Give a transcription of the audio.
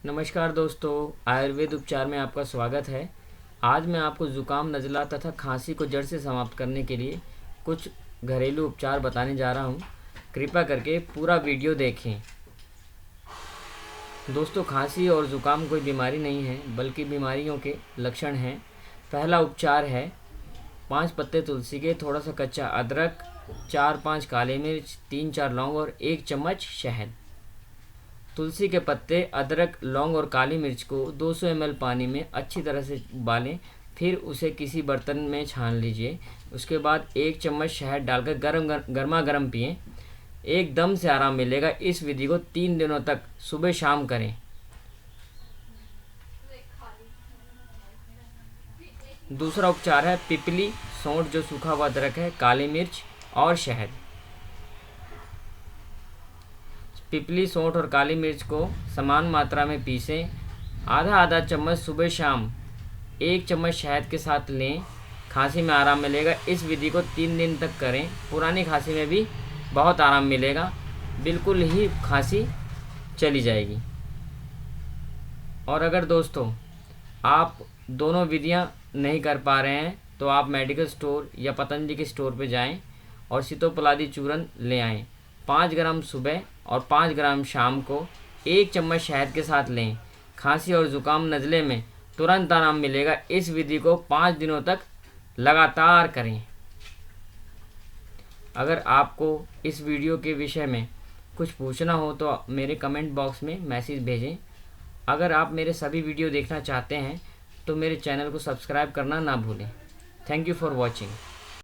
नमस्कार दोस्तों, आयुर्वेद उपचार में आपका स्वागत है। आज मैं आपको ज़ुकाम, नज़ला तथा खांसी को जड़ से समाप्त करने के लिए कुछ घरेलू उपचार बताने जा रहा हूं। कृपया करके पूरा वीडियो देखें। दोस्तों, खांसी और ज़ुकाम कोई बीमारी नहीं है, बल्कि बीमारियों के लक्षण हैं। पहला उपचार है 5 पत्ते तुलसी के, थोड़ा सा कच्चा अदरक, 4-5 काली मिर्च, 3-4 लौंग और 1 चम्मच शहद। तुलसी के पत्ते, अदरक, लौंग और काली मिर्च को 200 ml पानी में अच्छी तरह से उबालें। फिर उसे किसी बर्तन में छान लीजिए। उसके बाद 1 चम्मच शहद डालकर गर्मा गर्म पिएं। एकदम से आराम मिलेगा। इस विधि को 3 दिनों तक सुबह शाम करें। दूसरा उपचार है पिपली, सौंठ जो सूखा हुआ अदरक है, काली मिर्च और शहद। पिपली, सौंठ और काली मिर्च को समान मात्रा में पीसें। आधा आधा चम्मच सुबह शाम 1 चम्मच शहद के साथ लें। खांसी में आराम मिलेगा। इस विधि को 3 दिन तक करें। पुरानी खांसी में भी बहुत आराम मिलेगा। बिल्कुल ही खांसी चली जाएगी। और अगर दोस्तों आप दोनों विधियां नहीं कर पा रहे हैं तो आप मेडिकल स्टोर या पतंजलि के स्टोर पर जाएं और सितोपलादी चूर्ण ले आएँ। 5 ग्राम सुबह और 5 ग्राम शाम को 1 चम्मच शहद के साथ लें। खांसी और ज़ुकाम, नज़ले में तुरंत आराम मिलेगा। इस विधि को 5 दिनों तक लगातार करें। अगर आपको इस वीडियो के विषय में कुछ पूछना हो तो मेरे कमेंट बॉक्स में मैसेज भेजें। अगर आप मेरे सभी वीडियो देखना चाहते हैं तो मेरे चैनल को सब्सक्राइब करना ना भूलें। Thank you for watching.